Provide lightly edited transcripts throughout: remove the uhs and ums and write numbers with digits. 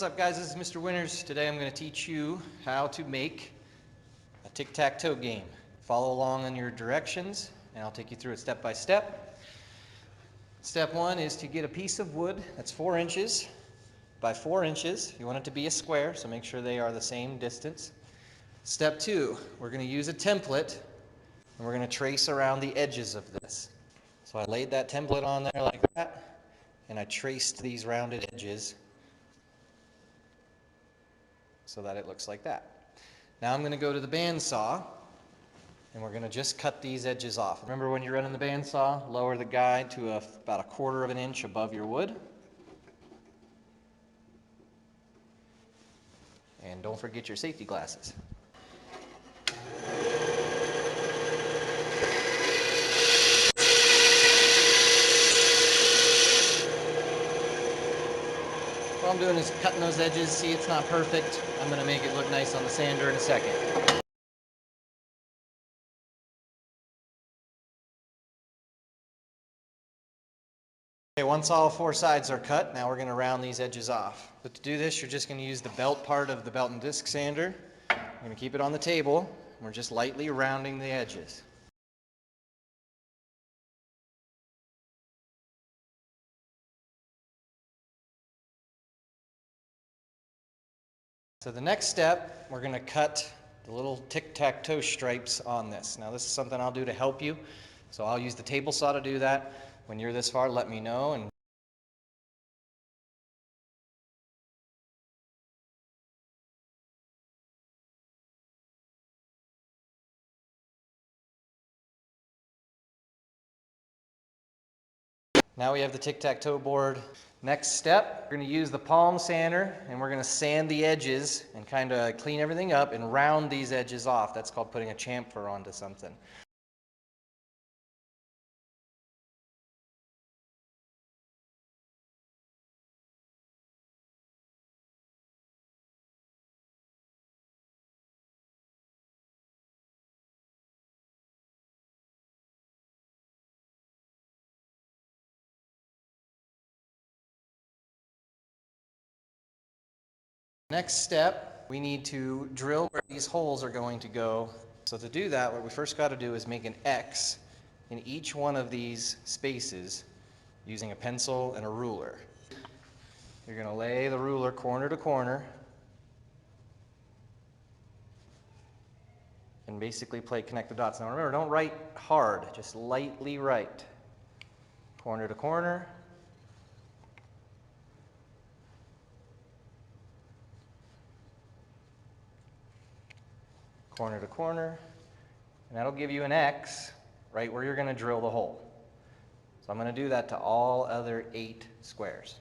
What's up guys, this is Mr. Winters. Today I'm going to teach you how to make a tic-tac-toe game. Follow along on your directions and I'll take you through it step by step. Step one is to get a piece of wood that's 4 inches by 4 inches. You want it to be a square, so make sure they are the same distance. Step two, we're going to use a template and we're going to trace around the edges of this. So I laid that template on there like that and I traced these rounded edges so that it looks like that. Now I'm going to go to the bandsaw and we're going to just cut these edges off. Remember, when you're running the bandsaw, lower the guide to about 1/4 of an inch above your wood. And don't forget your safety glasses. What I'm doing is cutting those edges. See, it's not perfect. I'm going to make it look nice on the sander in a second. Okay, once all 4 sides are cut, now we're going to round these edges off. But to do this, you're just going to use the belt part of the belt and disc sander. You're going to keep it on the table. And we're just lightly rounding the edges. So the next step, we're going to cut the little tic-tac-toe stripes on this. Now this is something I'll do to help you. So I'll use the table saw to do that. When you're this far, let me know. Now we have the tic-tac-toe board. Next step, we're going to use the palm sander and we're going to sand the edges and kind of clean everything up and round these edges off. That's called putting a chamfer onto something. Next step, we need to drill where these holes are going to go. So to do that, what we first got to do is make an X in each one of these spaces using a pencil and a ruler. You're going to lay the ruler corner to corner and basically connect the dots. Now remember, don't write hard, just lightly write. Corner to corner. Corner to corner, and that'll give you an X right where you're going to drill the hole. So I'm going to do that to all other 8 squares.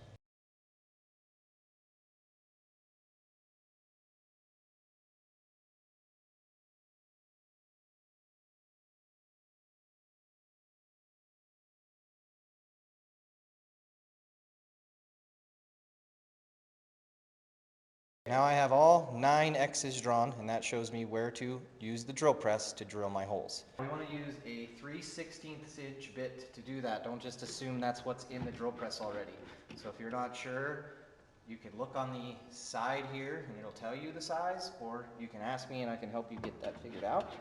Now I have all 9 X's drawn, and that shows me where to use the drill press to drill my holes. We want to use a 3/16 inch bit to do that. Don't just assume that's what's in the drill press already. So if you're not sure, you can look on the side here and it'll tell you the size, or you can ask me and I can help you get that figured out.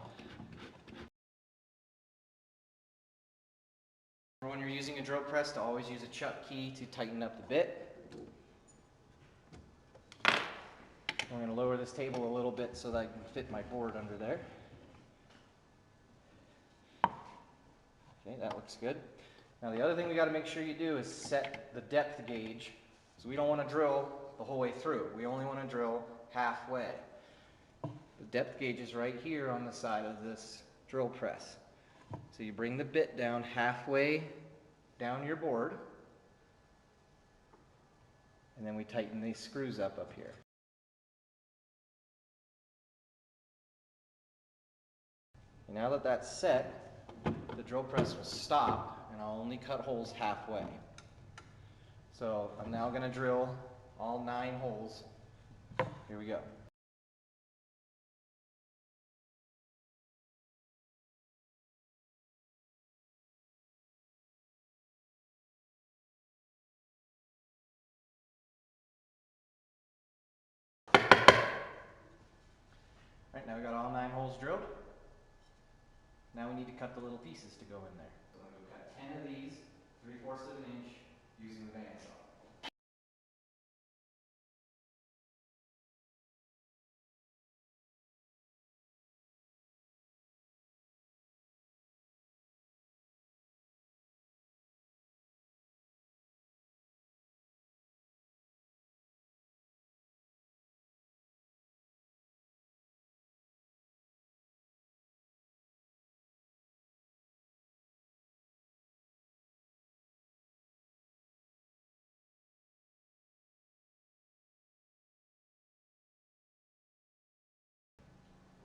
When you're using a drill press, to always use a chuck key to tighten up the bit. I'm going to lower this table a little bit so that I can fit my board under there. Okay, that looks good. Now the other thing we got to make sure you do is set the depth gauge. So we don't want to drill the whole way through. We only want to drill halfway. The depth gauge is right here on the side of this drill press. So you bring the bit down halfway down your board, and then we tighten these screws up here. And now that that's set, the drill press will stop and I'll only cut holes halfway. So I'm now going to drill all 9 holes. Here we go. Now we got all 9 holes drilled. Now we need to cut the little pieces to go in there. So I'm going to cut 10 of these, 3/4 of an inch, using the bandsaw.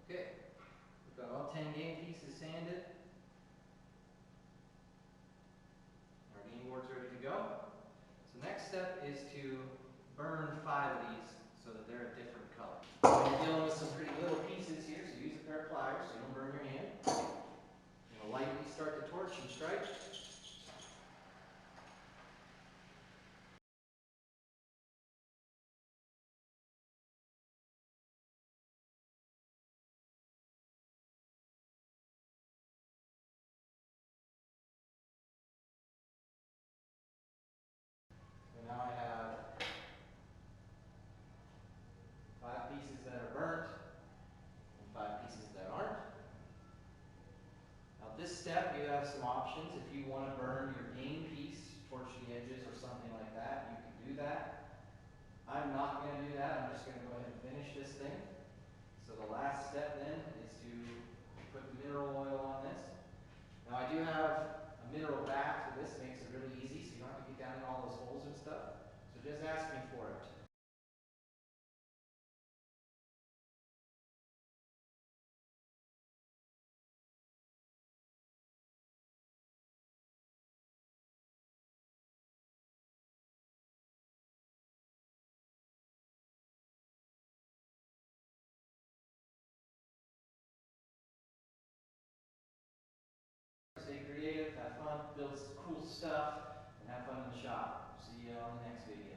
Okay, we've got all 10 game pieces sanded. Our game board's ready to go. So next step is to burn 5 of these so that they're a different color. You're dealing with some pretty little pieces here, so use a pair of pliers so you don't burn your hand. You're going to lightly start the torch and strike. So now I have 5 pieces that are burnt and 5 pieces that aren't. Now this step you have some options. If you want to burn your game piece, torch the edges or something like that, you can do that. I'm not going to do that. I'm just going to go ahead and finish this thing. So the last step then is to put mineral oil on this. Now I do have a mineral bath for this, makes it really easy so you don't have to get down in all those holes and stuff. So just ask me for it. Stay creative, have fun, build cool stuff, and have fun in the shop. See you on the next video.